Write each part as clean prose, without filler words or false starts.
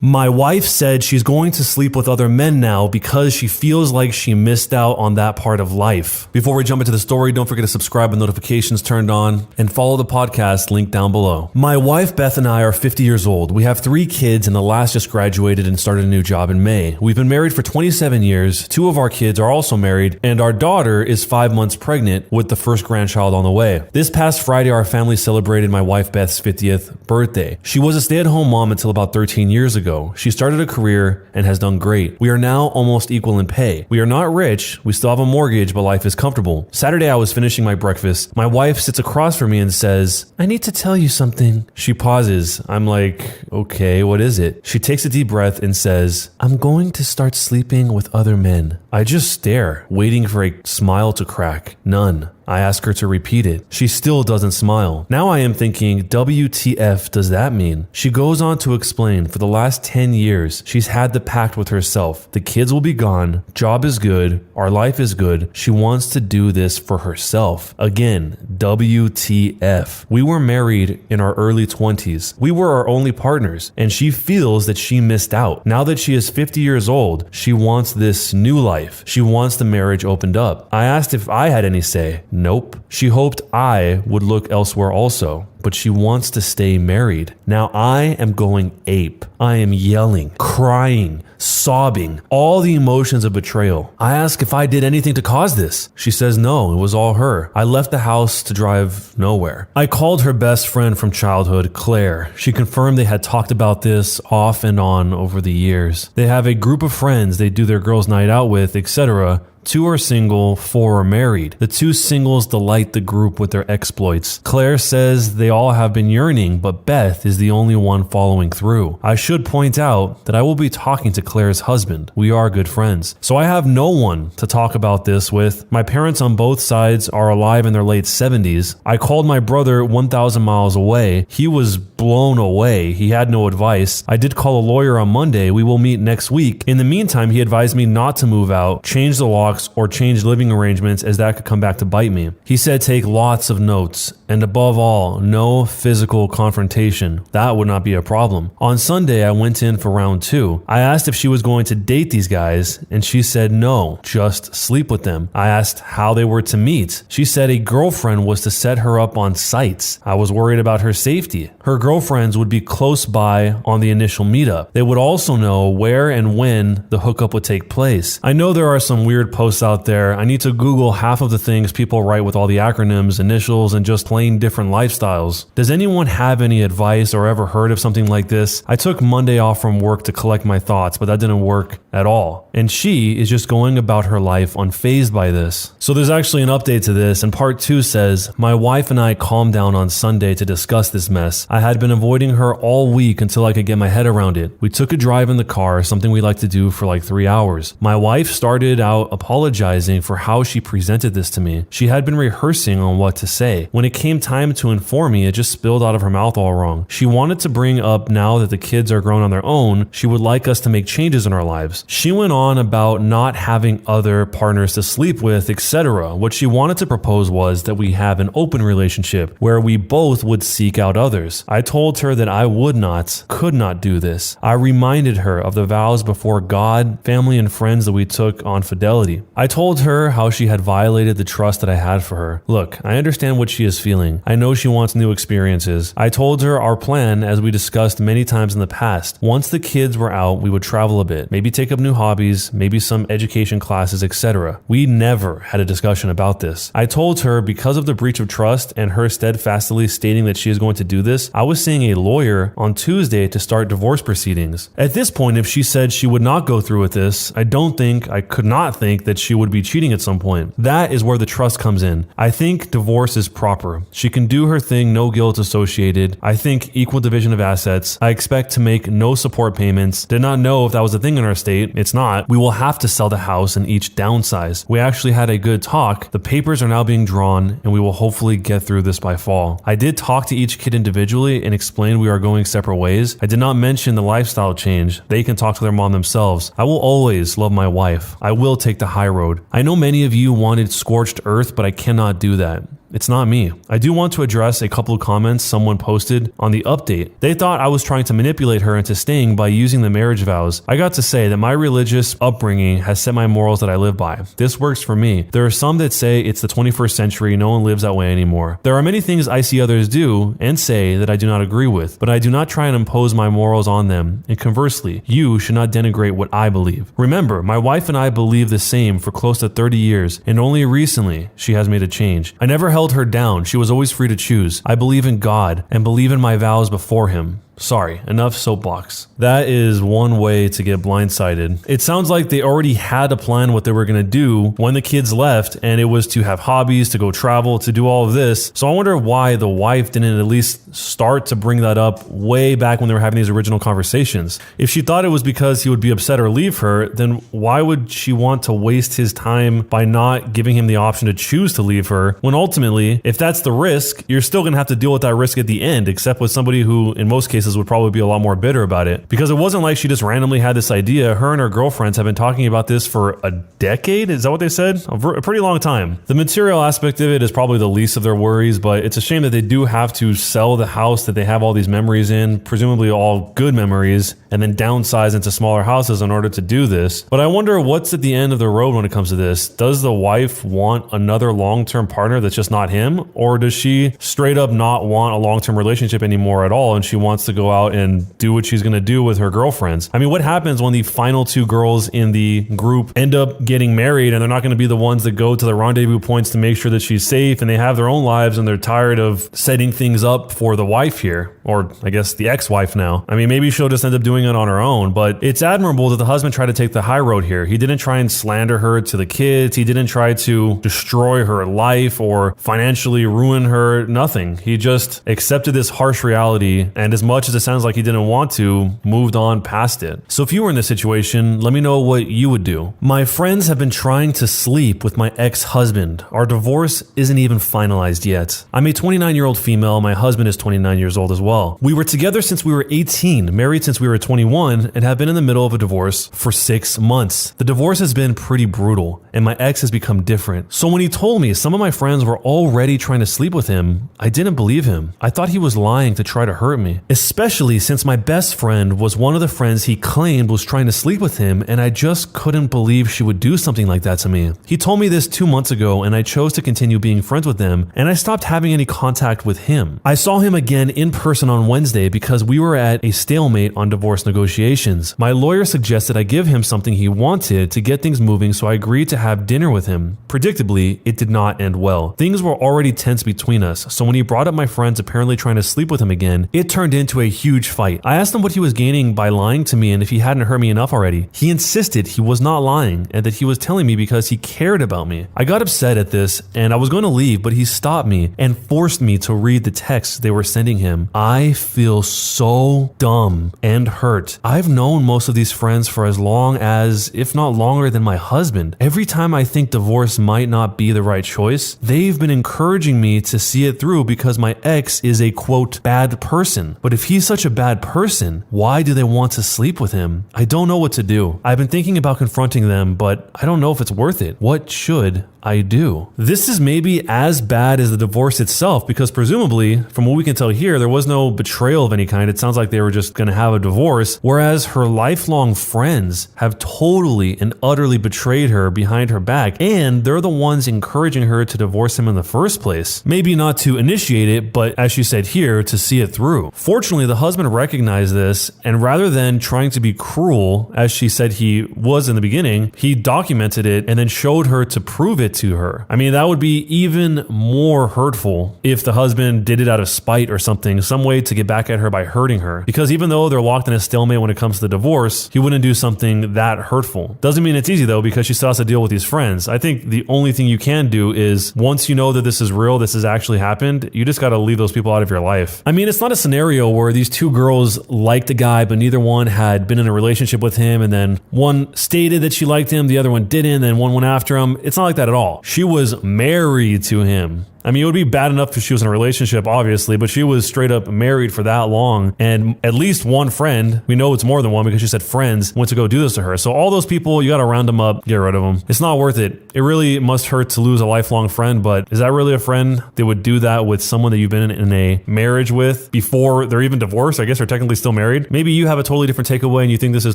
My wife said she's going to sleep with other men now because she feels like she missed out on that part of life. Before we jump into the story, don't forget to subscribe with notifications turned on and follow the podcast link down below. My wife Beth and I are 50 years old. We have 3 kids and the last just graduated and started a new job in May. We've been married for 27 years. 2 of our kids are also married and our daughter is 5 months pregnant with the first grandchild on the way. This past Friday, our family celebrated my wife Beth's 50th birthday. She was a stay-at-home mom until about 13 years ago. She started a career and has done great. We are now almost equal in pay. We are not rich, we still have a mortgage, but life is comfortable. Saturday I was finishing my breakfast. My wife sits across from me and says, "I need to tell you something." She pauses. I'm like, okay, what is it? She takes a deep breath and says, "I'm going to start sleeping with other men." I just stare, waiting for a smile to crack. None. I ask her to repeat it. She still doesn't smile. Now I am thinking, WTF does that mean? She goes on to explain, for the last 10 years, she's had the pact with herself. The kids will be gone, job is good, our life is good. She wants to do this for herself. Again, WTF. We were married in our early 20s. We were our only partners, and she feels that she missed out. Now that she is 50 years old, she wants this new life. She wants the marriage opened up. I asked if I had any say. Nope. She hoped I would look elsewhere also, but she wants to stay married. Now I am going ape. I am yelling, crying, sobbing, all the emotions of betrayal. I ask if I did anything to cause this. She says no, it was all her. I left the house to drive nowhere. I called her best friend from childhood, Claire. She confirmed they had talked about this off and on over the years. They have a group of friends they do their girls' night out with, etc. 2 are single, 4 are married. The 2 singles delight the group with their exploits. Claire says they all have been yearning, but Beth is the only one following through. I should point out that I will be talking to Claire's husband. We are good friends. So I have no one to talk about this with. My parents on both sides are alive in their late 70s. I called my brother 1,000 miles away. He was blown away. He had no advice. I did call a lawyer on Monday. We will meet next week. In the meantime, he advised me not to move out, change the locks, or change living arrangements as that could come back to bite me. He said take lots of notes, and above all, no physical confrontation. That would not be a problem. On Sunday, I went in for round 2. I asked if she was going to date these guys, and she said no, just sleep with them. I asked how they were to meet. She said a girlfriend was to set her up on sites. I was worried about her safety. Her girlfriends would be close by on the initial meetup. They would also know where and when the hookup would take place. I know there are some weird posts out there. I need to Google half of the things people write with all the acronyms, initials, and just plain different lifestyles. Does anyone have any advice or ever heard of something like this? I took Monday off from work to collect my thoughts, but that didn't work at all. And she is just going about her life unfazed by this. So there's actually an update to this, and part 2 says, my wife and I calmed down on Sunday to discuss this mess. I had been avoiding her all week until I could get my head around it. We took a drive in the car, something we like to do for like 3 hours. My wife started out apologizing for how she presented this to me. She had been rehearsing on what to say. When it came time to inform me, it just spilled out of her mouth all wrong. She wanted to bring up now that the kids are grown on their own, she would like us to make changes in our lives. She went on about not having other partners to sleep with, etc. What she wanted to propose was that we have an open relationship where we both would seek out others. I told her that I would not, could not do this. I reminded her of the vows before God, family, and friends that we took on fidelity. I told her how she had violated the trust that I had for her. Look, I understand what she is feeling. I know she wants new experiences. I told her our plan, as we discussed many times in the past. Once the kids were out, we would travel a bit, maybe take up new hobbies, maybe some education classes, etc. We never had a discussion about this. I told her because of the breach of trust and her steadfastly stating that she is going to do this, I was seeing a lawyer on Tuesday to start divorce proceedings. At this point, if she said she would not go through with this, I could not think that she would be cheating at some point. That is where the trust comes in. I think divorce is proper. She can do her thing, no guilt associated. I think equal division of assets. I expect to make no support payments. Did not know if that was a thing in our state. It's not. We will have to sell the house and each downsize. We actually had a good talk. The papers are now being drawn and we will hopefully get through this by fall. I did talk to each kid individually and explain we are going separate ways. I did not mention the lifestyle change. They can talk to their mom themselves. I will always love my wife. I will take the high road. I know many of you wanted scorched earth, but I cannot do that. It's not me. I do want to address a couple of comments someone posted on the update. They thought I was trying to manipulate her into staying by using the marriage vows. I got to say that my religious upbringing has set my morals that I live by. This works for me. There are some that say it's the 21st century, no one lives that way anymore. There are many things I see others do and say that I do not agree with, but I do not try and impose my morals on them. And conversely, you should not denigrate what I believe. Remember, my wife and I believe the same for close to 30 years, and only recently she has made a change. I never held her down. She was always free to choose. I believe in God and believe in my vows before him. Sorry, enough soapbox. That is one way to get blindsided. It sounds like they already had a plan what they were going to do when the kids left, and it was to have hobbies, to go travel, to do all of this. So I wonder why the wife didn't at least start to bring that up way back when they were having these original conversations. If she thought it was because he would be upset or leave her, then why would she want to waste his time by not giving him the option to choose to leave her, when ultimately, if that's the risk, you're still going to have to deal with that risk at the end, except with somebody who, in most cases, would probably be a lot more bitter about it, because it wasn't like she just randomly had this idea. Her and her girlfriends have been talking about this for a decade. Is that what they said? A pretty long time. The material aspect of it is probably the least of their worries, but it's a shame that they do have to sell the house that they have all these memories in, presumably all good memories, and then downsize into smaller houses in order to do this. But I wonder what's at the end of the road when it comes to this. Does the wife want another long-term partner that's just not him? Or does she straight up not want a long-term relationship anymore at all, and she wants to go out and do what she's going to do with her girlfriends? I mean, what happens when the final two girls in the group end up getting married and they're not going to be the ones that go to the rendezvous points to make sure that she's safe, and they have their own lives and they're tired of setting things up for the wife here, or I guess the ex-wife now? I mean, maybe she'll just end up doing it on her own, but it's admirable that the husband tried to take the high road here. He didn't try and slander her to the kids. He didn't try to destroy her life or financially ruin her. Nothing. He just accepted this harsh reality, and as much as it sounds like he didn't want to, moved on past it. So if you were in this situation, let me know what you would do. My friends have been trying to sleep with my ex-husband. Our divorce isn't even finalized yet. I'm a 29-year-old female. My husband is 29 years old as well. We were together since we were 18, married since we were 21, and have been in the middle of a divorce for 6 months. The divorce has been pretty brutal, and my ex has become different. So when he told me some of my friends were already trying to sleep with him, I didn't believe him. I thought he was lying to try to hurt me, especially since my best friend was one of the friends he claimed was trying to sleep with him, and I just couldn't believe she would do something like that to me. He told me this 2 months ago, and I chose to continue being friends with them, and I stopped having any contact with him. I saw him again in person on Wednesday because we were at a stalemate on divorce negotiations. My lawyer suggested I give him something he wanted to get things moving, so I agreed to have dinner with him. Predictably, it did not end well. Things were already tense between us, so when he brought up my friends apparently trying to sleep with him again, it turned into a huge fight. I asked him what he was gaining by lying to me and if he hadn't hurt me enough already. He insisted he was not lying and that he was telling me because he cared about me. I got upset at this and I was going to leave, but he stopped me and forced me to read the texts they were sending him. I feel so dumb and hurt. I've known most of these friends for as long as, if not longer than my husband. Every time I think divorce might not be the right choice, they've been encouraging me to see it through because my ex is a quote bad person. But if he's such a bad person, why do they want to sleep with him? I don't know what to do. I've been thinking about confronting them, but I don't know if it's worth it. What should I do? This is maybe as bad as the divorce itself, because presumably, from what we can tell here, there was no betrayal of any kind. It sounds like they were just going to have a divorce, whereas her lifelong friends have totally and utterly betrayed her behind her back, and they're the ones encouraging her to divorce him in the first place. Maybe not to initiate it, but as she said here, to see it through. Fortunately, the husband recognized this, and rather than trying to be cruel, as she said he was in the beginning, he documented it and then showed her to prove it to her. I mean, that would be even more hurtful if the husband did it out of spite or something, some way to get back at her by hurting her. Because even though they're locked in a stalemate when it comes to the divorce, he wouldn't do something that hurtful. Doesn't mean it's easy though, because she still has to deal with these friends. I think the only thing you can do is, once you know that this is real, this has actually happened, you just got to leave those people out of your life. I mean, it's not a scenario where these two girls liked a guy, but neither one had been in a relationship with him, and then one stated that she liked him, the other one didn't, and one went after him. It's not like that at all. She was married to him. I mean, it would be bad enough if she was in a relationship, obviously, but she was straight up married for that long. And at least one friend, we know it's more than one because she said friends, went to go do this to her. So all those people, you got to round them up, get rid of them. It's not worth it. It really must hurt to lose a lifelong friend, but is that really a friend that would do that with someone that you've been in a marriage with before they're even divorced? I guess they're technically still married. Maybe you have a totally different takeaway and you think this is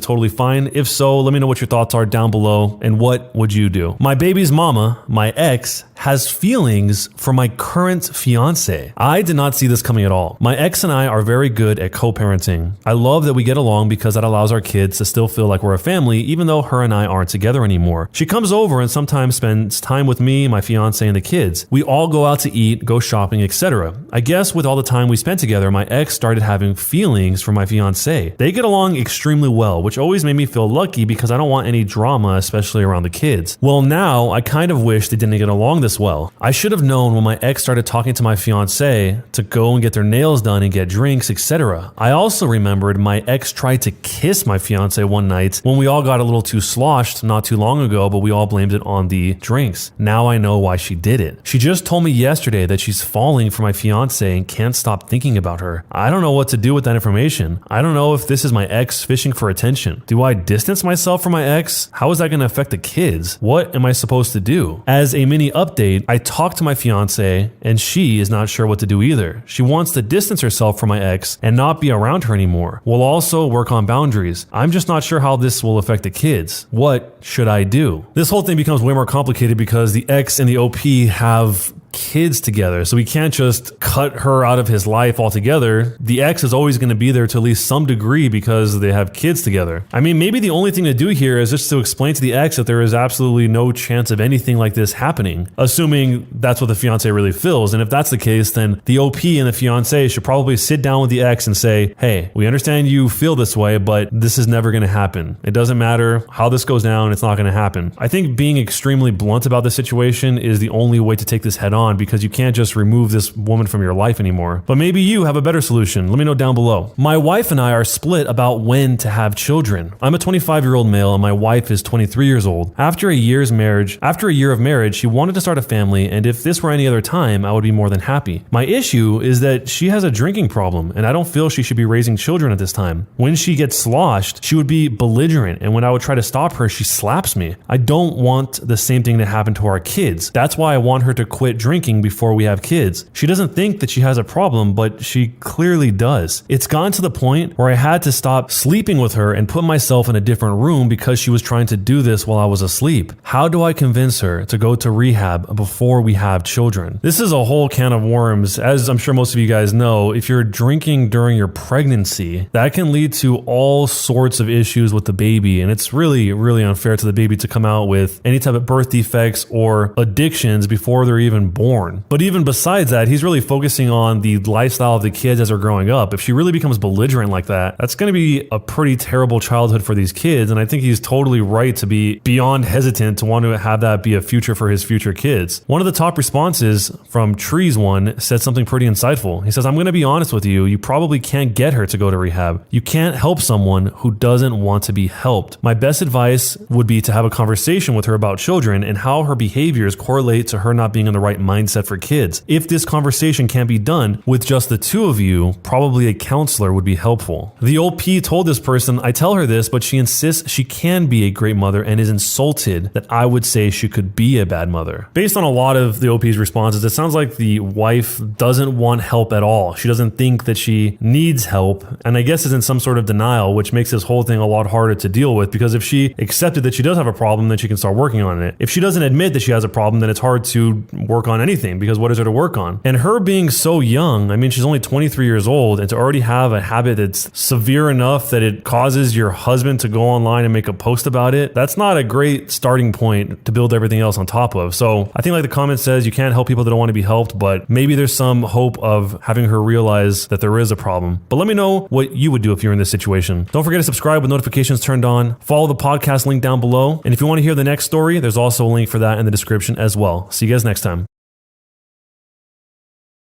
totally fine. If so, let me know what your thoughts are down below and what would you do? My baby's mama, my ex, has feelings for my current fiance. I did not see this coming at all. My ex and I are very good at co-parenting. I love that we get along because that allows our kids to still feel like we're a family, even though her and I aren't together anymore. She comes over and sometimes spends time with me, my fiance, and the kids. We all go out to eat, go shopping, etc. I guess with all the time we spent together, my ex started having feelings for my fiance. They get along extremely well, which always made me feel lucky because I don't want any drama, especially around the kids. Well, now I kind of wish they didn't get along this well. I should have known when my ex started talking to my fiance to go and get their nails done and get drinks, etc. I also remembered my ex tried to kiss my fiance one night when we all got a little too sloshed not too long ago, but we all blamed it on the drinks. Now I know why she did it. She just told me yesterday that she's falling for my fiance and can't stop thinking about her. I don't know what to do with that information. I don't know if this is my ex fishing for attention. Do I distance myself from my ex? How is that going to affect the kids? What am I supposed to do? As a mini update, I talked to my fiance and she is not sure what to do either. She wants to distance herself from my ex and not be around her anymore. We'll also work on boundaries. I'm just not sure how this will affect the kids. What should I do? This whole thing becomes way more complicated because the ex and the OP have kids together, so we can't just cut her out of his life altogether. The ex is always going to be there to at least some degree because they have kids together. I mean, maybe the only thing to do here is just to explain to the ex that there is absolutely no chance of anything like this happening, assuming that's what the fiance really feels. And if that's the case, then the OP and the fiance should probably sit down with the ex and say, hey, we understand you feel this way, but this is never going to happen. It doesn't matter how this goes down, it's not going to happen. I think being extremely blunt about the situation is the only way to take this head on, because you can't just remove this woman from your life anymore. But maybe you have a better solution. Let me know down below. My wife and I are split about when to have children. I'm a 25-year-old male and my wife is 23 years old. After a year of marriage, she wanted to start a family, and if this were any other time, I would be more than happy. My issue is that she has a drinking problem and I don't feel she should be raising children at this time. When she gets sloshed, she would be belligerent, and when I would try to stop her, she slaps me. I don't want the same thing to happen to our kids. That's why I want her to quit drinking before we have kids. She doesn't think that she has a problem, but she clearly does. It's gotten to the point where I had to stop sleeping with her and put myself in a different room because she was trying to do this while I was asleep. How do I convince her to go to rehab before we have children? This is a whole can of worms. As I'm sure most of you guys know, if you're drinking during your pregnancy, that can lead to all sorts of issues with the baby, and it's really, really unfair to the baby to come out with any type of birth defects or addictions before they're even born. But even besides that, he's really focusing on the lifestyle of the kids as they're growing up. If she really becomes belligerent like that, that's going to be a pretty terrible childhood for these kids. And I think he's totally right to be beyond hesitant to want to have that be a future for his future kids. One of the top responses from Trees1 said something pretty insightful. He says, I'm going to be honest with you. You probably can't get her to go to rehab. You can't help someone who doesn't want to be helped. My best advice would be to have a conversation with her about children and how her behaviors correlate to her not being in the right mindset for kids. If this conversation can't be done with just the two of you, probably a counselor would be helpful. The OP told this person, I tell her this, but she insists she can be a great mother and is insulted that I would say she could be a bad mother. Based on a lot of the OP's responses, it sounds like the wife doesn't want help at all. She doesn't think that she needs help, and I guess is in some sort of denial, which makes this whole thing a lot harder to deal with, because if she accepted that she does have a problem, then she can start working on it. If she doesn't admit that she has a problem, then it's hard to work on anything, because what is there to work on? And her being so young, I mean, she's only 23 years old, and to already have a habit that's severe enough that it causes your husband to go online and make a post about it, that's not a great starting point to build everything else on top of. So I think, like the comment says, you can't help people that don't want to be helped, but maybe there's some hope of having her realize that there is a problem. But let me know what you would do if you're in this situation. Don't forget to subscribe with notifications turned on. Follow the podcast link down below. And if you want to hear the next story, there's also a link for that in the description as well. See you guys next time.